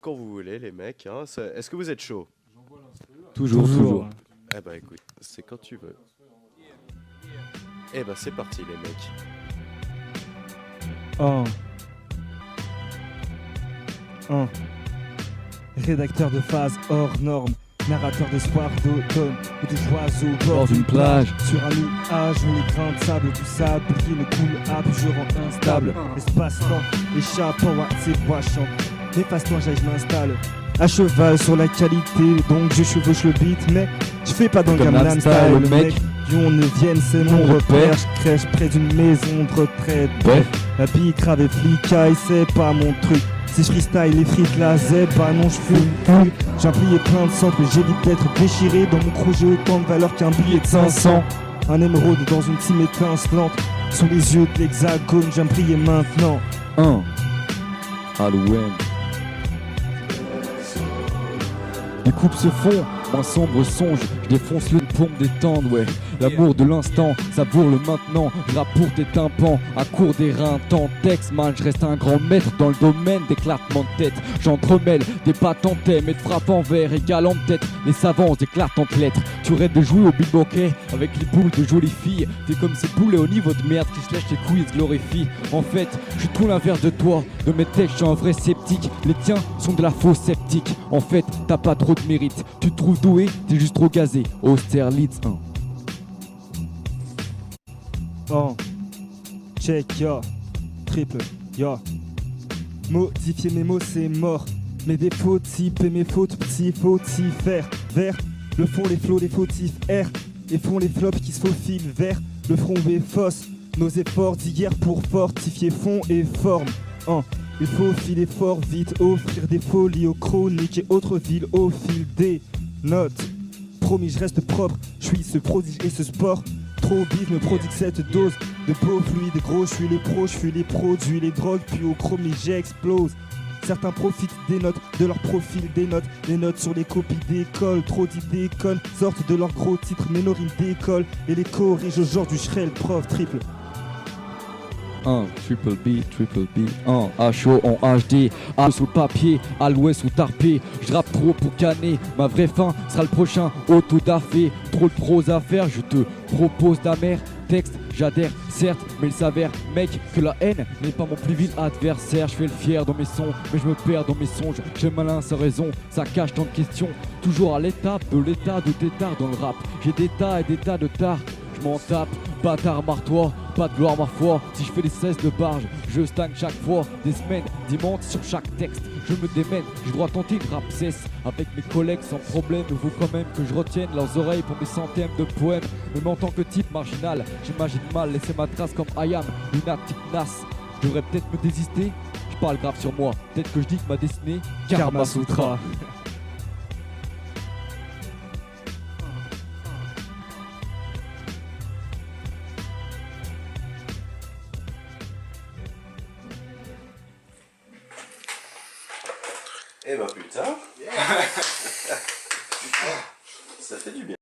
quand vous voulez, les mecs. Hein. Est-ce que vous êtes chaud? Toujours, toujours. Eh ben écoute, c'est quand tu veux. Eh ben c'est parti, les mecs. Rédacteur de phase hors norme, narrateur de soir d'automne ou des oiseaux au bord Bord d'une plage. Sur un nuage où les grains de sable du sable qui ne coule à plus je rends instable. L'espace-temps échappant à ces voix chantent. Efface-toi, j'aille, je m'installe. À cheval sur la qualité, donc je chevauche le beat, mais je fais pas dans le Gangnam Style. Le mec du 9ème, c'est mon repère. Je crèche près d'une maison de retraite. Bref, la bicrave et flicaille, c'est pas mon truc. Si je freestyle les frites, la Z, bah non, je fume plus. J'ai un plié plein de sang que j'évite d'être déchiré. Dans mon crew, j'ai autant de valeur qu'un billet de 500. Un émeraude dans une team étincelante. Sous les yeux de l'hexagone, j'aime prier maintenant. Halloween. Les coupes se font, un sombre songe, je défonce le pour me détendre, ouais. L'amour de l'instant, savoure le maintenant, je rappe pour tes tympans, à court des reins, tant texte, man, je reste un grand maître dans le domaine des claquements de tête. J'entremêle des pattes en thème et de frappes en verre égale en tête, les savants éclatantes lettres. Tu rêves de jouer au bilboquet avec les boules de jolies filles, t'es comme ces poulets au niveau de merde qui se lèchent les couilles et se glorifient. En fait, je suis tout l'inverse de toi, de mes textes, je suis un vrai sceptique, les tiens sont de la fausse sceptique. En fait, t'as pas trop de mérite, tu te trouves doué, t'es juste trop gazé. Austerlitz 1. Check, ya, triple, ya. Modifier mes mots, c'est mort. Mes défauts types et mes fautes petits, fautifs, faire. Vert, le fond, les flots, les fautifs, R. Et font les flops qui se faufilent, vert. Le front V, fausse. Nos efforts d'hier pour fortifier fond et forme. Il faut filer fort, vite, offrir des folies aux chroniques et autres villes au fil des notes. Promis, je reste propre, je suis ce prodige et ce sport. Trop bise me prodigue cette dose de beaux fluides gros. Je suis les pros, je suis les produits, les drogues, puis au chromie j'explose. Certains profitent des notes, de leur profil des notes. Les notes sur les copies d'école, trop d'idées connes sortent de leurs gros titres, mais nos rimes d'école. Et les corrigent aujourd'hui, je serai le prof triple. Triple B, HO en HD, A sous le papier, à l'ouest sous tarpé. Je rappe trop pour canner, ma vraie fin sera le prochain auto-dafé. Trop de prose à faire, je te propose d'amer texte, j'adhère, certes, mais il s'avère, mec, que la haine n'est pas mon plus vil adversaire. Je fais le fier dans mes sons, mais je me perds dans mes songes. J'ai malin sans raison, ça cache tant de questions. Toujours à l'étape de l'état de tétard dans le rap. J'ai des tas et des tas de tard. Je m'en tape, bâtard, marre-toi, pas de gloire ma foi. Si je fais des 16 de barge, je stagne chaque fois. Des semaines, des montes sur chaque texte. Je me démène, je dois tenter une rap cesse. Avec mes collègues sans problème, il faut quand même que je retienne leurs oreilles pour mes centaines de poèmes. Même en tant que type marginal, j'imagine mal laisser ma trace comme I am, lunatique nas. Je devrais peut-être me désister, je parle grave sur moi. Peut-être que je dis que ma destinée, Karma Sutra. Eh ben putain. Ça fait du bien.